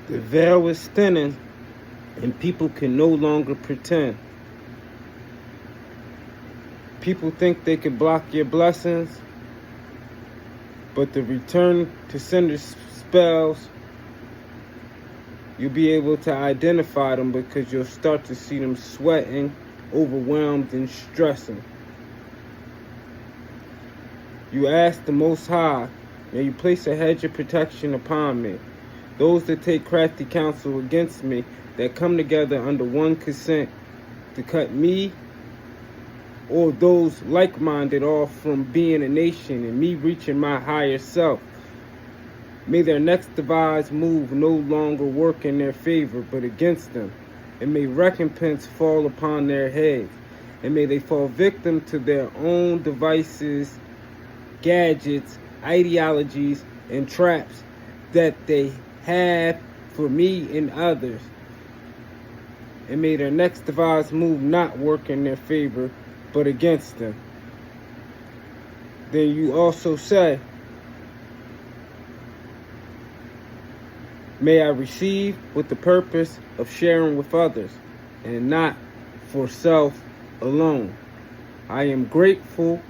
The veil is thinning, and people can no longer pretend. People think they can block your blessings, but the return to sender spells, you'll be able to identify them because you'll start to see them sweating, overwhelmed, and stressing. You ask the Most High, may you place a hedge of protection upon me. Those that take crafty counsel against me, that come together under one consent to cut me or those like-minded off from being a nation and me reaching my higher self. May their next devised move no longer work in their favor but against them, and may recompense fall upon their heads, and may they fall victim to their own devices, gadgets, ideologies, and traps that they have for me and others, and may their next devised move not work in their favor but against them. Then you also say, may I receive with the purpose of sharing with others and not for self alone. I am grateful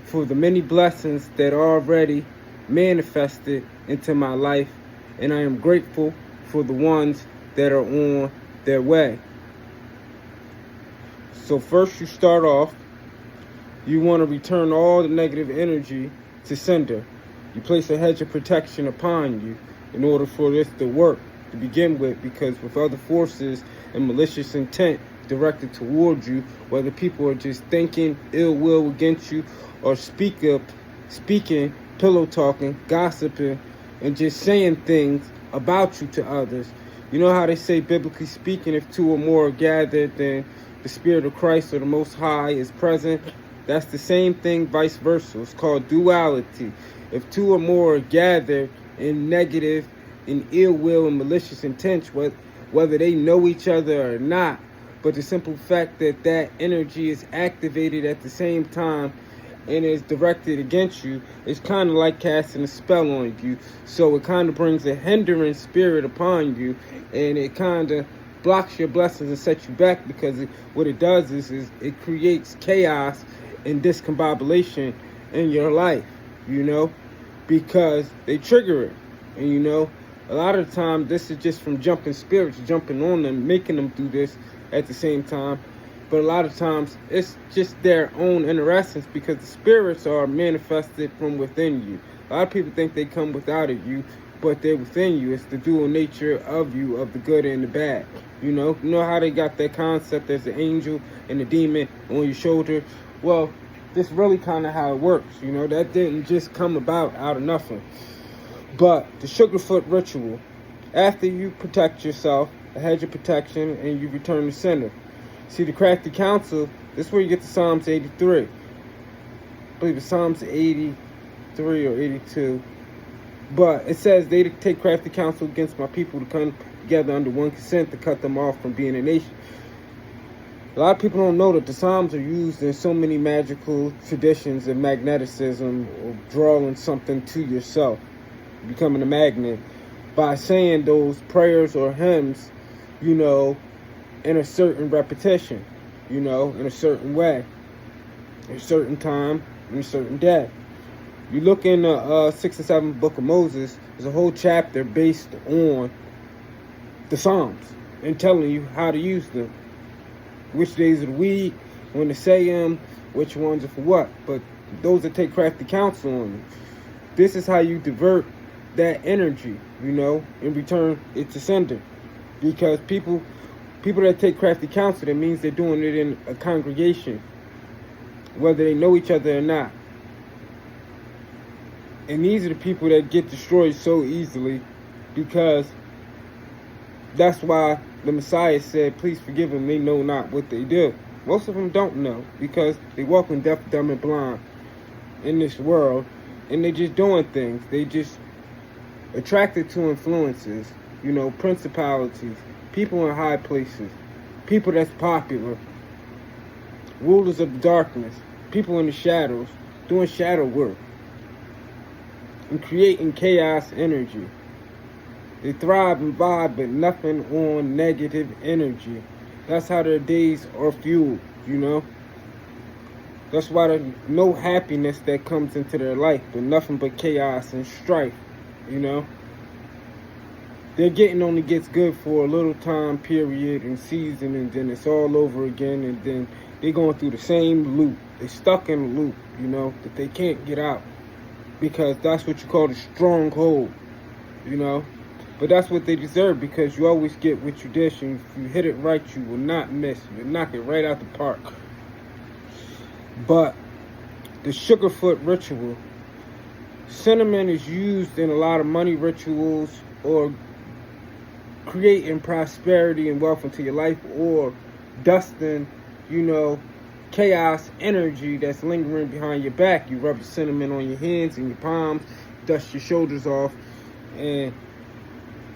for the many blessings that are already manifested into my life, and I am grateful for the ones that are on their way. So first you start off, you want to return all the negative energy to sender. You place a hedge of protection upon you in order for this to work to begin with, because with other forces and malicious intent directed towards you, whether people are just thinking ill will against you or speaking, pillow talking, gossiping, and just saying things about you to others. You know how they say, biblically speaking, if two or more are gathered, then the Spirit of Christ or the Most High is present. That's the same thing, vice versa. It's called duality. If two or more are gathered in negative, in ill will and malicious intent, whether they know each other or not, but the simple fact that that energy is activated at the same time and is directed against you, it's kind of like casting a spell on you. So it kind of brings a hindering spirit upon you, and it kind of blocks your blessings and sets you back, because what it does is it creates chaos and discombobulation in your life, because they trigger it. And a lot of the time this is just from jumping spirits, jumping on them, making them do this at the same time. But a lot of times it's just their own inner essence, because the spirits are manifested from within you. A lot of people think they come without of you, but they're within you. It's the dual nature of you, of the good and the bad. You know how they got that concept, there's an angel and a demon on your shoulder? Well, this really kind of how it works. That didn't just come about out of nothing. But the Sugarfoot ritual, after you protect yourself, a hedge of protection, and you return to center. See, the crafty counsel, this is where you get to Psalms 83. I believe it's Psalms 83 or 82. But it says, they take crafty counsel against my people to come together under one consent to cut them off from being a nation. A lot of people don't know that the Psalms are used in so many magical traditions and magneticism, or drawing something to yourself, becoming a magnet, by saying those prayers or hymns, in a certain repetition, in a certain way, at a certain time, in a certain day. You look in the 6 and 7 book of Moses, there's a whole chapter based on the Psalms and telling you how to use them. Which days of the week, when to say them, which ones are for what. But those that take crafty counsel on you, this is how you divert that energy, in return it's a sender. Because people that take crafty counsel, that means they're doing it in a congregation, whether they know each other or not. And these are the people that get destroyed so easily, because that's why the Messiah said, please forgive them, they know not what they do. Most of them don't know, because they walk in deaf, dumb, and blind in this world, and they just doing things. They just attracted to influences, principalities, people in high places, people that's popular, rulers of the darkness, people in the shadows, doing shadow work, and creating chaos energy. They thrive and vibe, but nothing on negative energy. That's how their days are fueled, you know. That's why there's no happiness that comes into their life, but nothing but chaos and strife, you know. Their getting only gets good for a little time period and season, and then it's all over again, and then they're going through the same loop. They're stuck in a loop, you know, that they can't get out, because that's what you call the stronghold, you know. But that's what they deserve, because you always get what you dish, and if you hit it right, you will not miss. You'll knock it right out the park. But the Sugarfoot ritual, cinnamon is used in a lot of money rituals, or creating prosperity and wealth into your life, or dusting, you know, chaos energy that's lingering behind your back. You rub your cinnamon on your hands and your palms, dust your shoulders off, and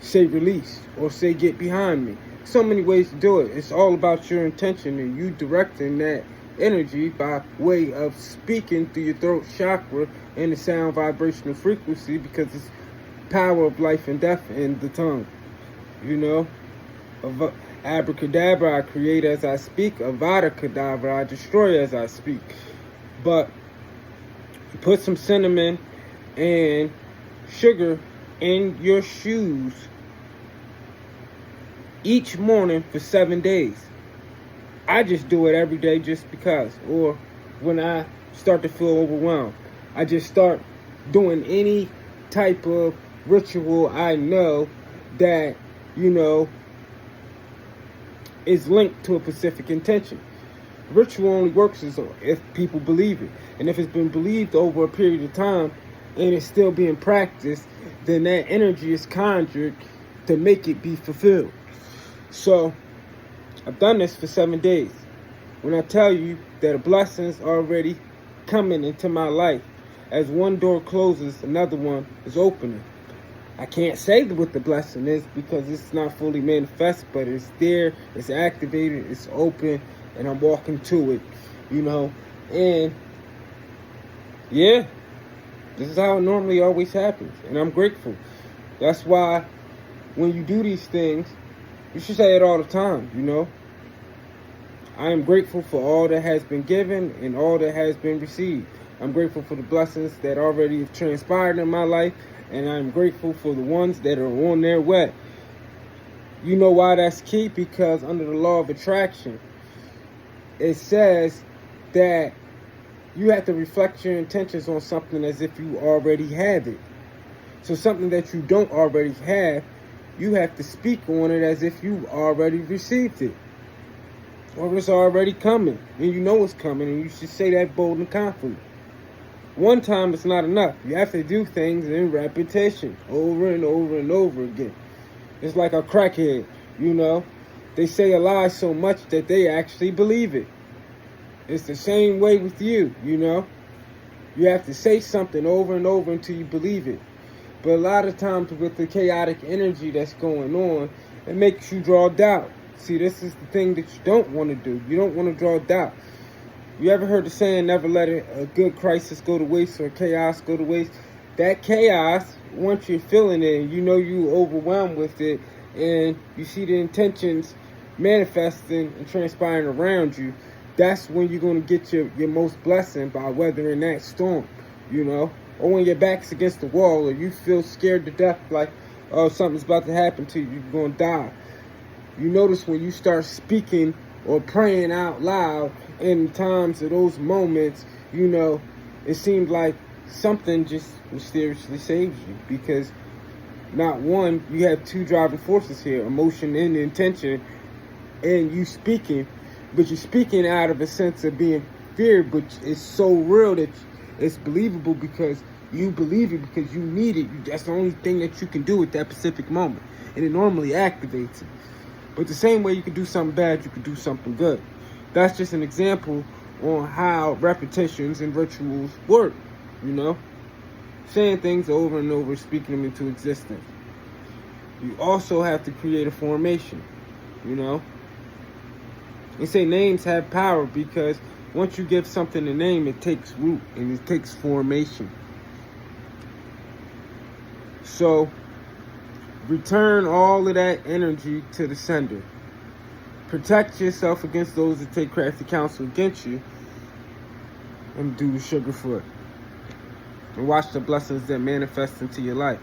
say release, or say get behind me. So many ways to do it. It's all about your intention and you directing that energy by way of speaking through your throat chakra and the sound vibrational frequency, because it's power of life and death in the tongue. You know, abracadabra, I create as I speak. Avada Kedavra, I destroy as I speak. But you put some cinnamon and sugar in your shoes each morning for 7 days. I just do it every day just because. Or when I start to feel overwhelmed, I just start doing any type of ritual I know that, you know, is linked to a specific intention. Ritual only works if people believe it. And if it's been believed over a period of time and it's still being practiced, then that energy is conjured to make it be fulfilled. So I've done this for 7 days. When I tell you that the blessings are already coming into my life, as one door closes, another one is opening. I can't say what the blessing is because it's not fully manifest, but it's there, it's activated, it's open, and I'm walking to it, you know. And yeah, this is how it normally always happens, and I'm grateful. That's why when you do these things, you should say it all the time, you know. I am grateful for all that has been given and all that has been received. I'm grateful for the blessings that already have transpired in my life, and I'm grateful for the ones that are on their way. You know why that's key? Because under the law of attraction, it says that you have to reflect your intentions on something as if you already have it. So something that you don't already have, you have to speak on it as if you already received it, or it's already coming, and you know it's coming, and you should say that bold and confident. One time is not enough. You have to do things in repetition, over and over and over again. It's like a crackhead, you know. They say a lie so much that they actually believe it. It's the same way with you, you know. You have to say something over and over until you believe it. But a lot of times with the chaotic energy that's going on, it makes you draw doubt. See, this is the thing that you don't want to do. You don't want to draw doubt. You ever heard the saying, never let a good crisis go to waste or chaos go to waste? That chaos, once you're feeling it and you know you're overwhelmed with it and you see the intentions manifesting and transpiring around you, that's when you're going to get your most blessing, by weathering that storm, you know? Or when your back's against the wall or you feel scared to death, like, oh, something's about to happen to you, you're going to die. You notice when you start speaking or praying out loud in times of those moments, you know, it seems like something just mysteriously saves you, because not one, you have two driving forces here, emotion and intention, and you speaking, but you're speaking out of a sense of being feared, but it's so real that it's believable because you believe it, because you need it. That's the only thing that you can do at that specific moment, and it normally activates it. But the same way you can do something bad, you can do something good. That's just an example on how repetitions and rituals work, you know? Saying things over and over, speaking them into existence. You also have to create a formation, you know? They say names have power because once you give something a name, it takes root and it takes formation. So Return all of that energy to the sender. Protect yourself against those that take crafty counsel against you, and do Sugarfoot. And watch the blessings that manifest into your life.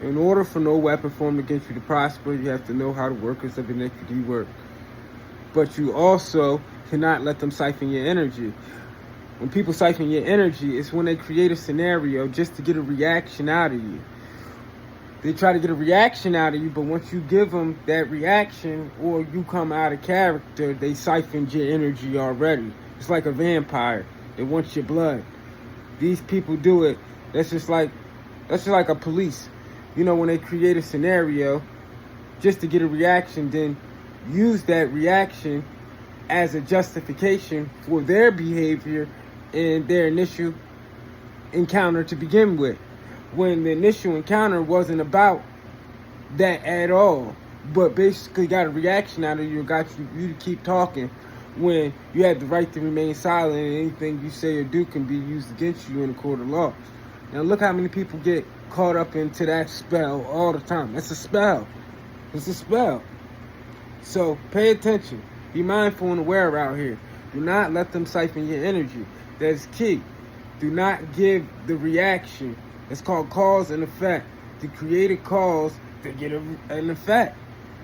In order for no weapon formed against you to prosper, you have to know how the workers of iniquity work. But you also cannot let them siphon your energy. When people siphon your energy, it's when they create a scenario just to get a reaction out of you. They try to get a reaction out of you, but once you give them that reaction or you come out of character, they siphoned your energy already. It's like a vampire. They want your blood. These people do it. That's just like a police. You know, when they create a scenario just to get a reaction, then use that reaction as a justification for their behavior and their initial encounter to begin with. When the initial encounter wasn't about that at all, but basically got a reaction out of you and got you to keep talking when you had the right to remain silent, and anything you say or do can be used against you in a court of law. Now look how many people get caught up into that spell all the time. It's a spell. It's a spell. So pay attention. Be mindful and aware out here. Do not let them siphon your energy. That's key. Do not give the reaction. It's called cause and effect. To create a cause to get an effect.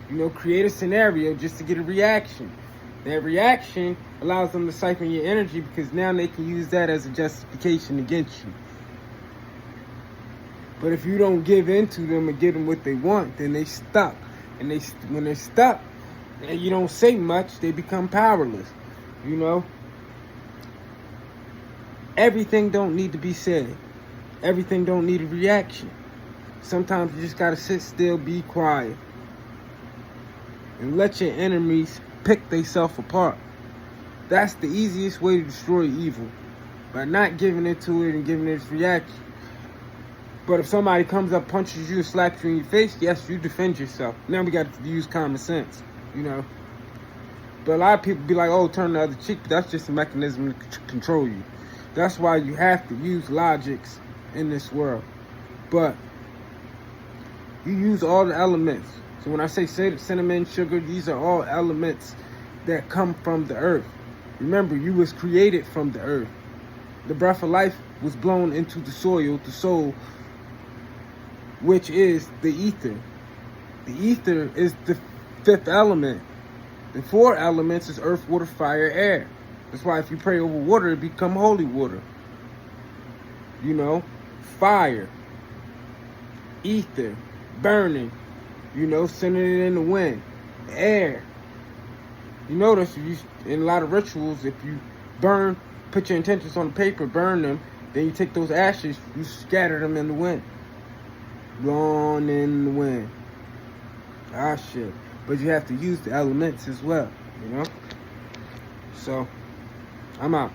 You know, create a scenario just to get a reaction. That reaction allows them to siphon your energy because now they can use that as a justification against you. But if you don't give in to them and give them what they want, then they stuck. And when they're stuck and you don't say much, they become powerless. You know? Everything don't need to be said. Everything don't need a reaction. Sometimes you just gotta sit still, be quiet, and let your enemies pick themselves apart. That's the easiest way to destroy evil, by not giving into it and giving it its reaction. But if somebody comes up, punches you, and slaps you in your face, yes, you defend yourself. Now we got to use common sense, you know. But a lot of people be like, oh, turn the other cheek. But that's just a mechanism to control you. That's why you have to use logics in this world. But you use all the elements. So when I say cinnamon, sugar, these are all elements that come from the earth. Remember, you was created from the earth. The breath of life was blown into the soil, which is the ether. The ether is the fifth element. The four elements is earth, water, fire, air. That's why if you pray over water, it become holy water. You know, fire, ether, burning, you know, sending it in the wind, air. You notice in a lot of rituals, if you burn, put your intentions on the paper, burn them, then you take those ashes, you scatter them in the wind. Blown in the wind. Ah, shit. But you have to use the elements as well, you know? So, I'm out.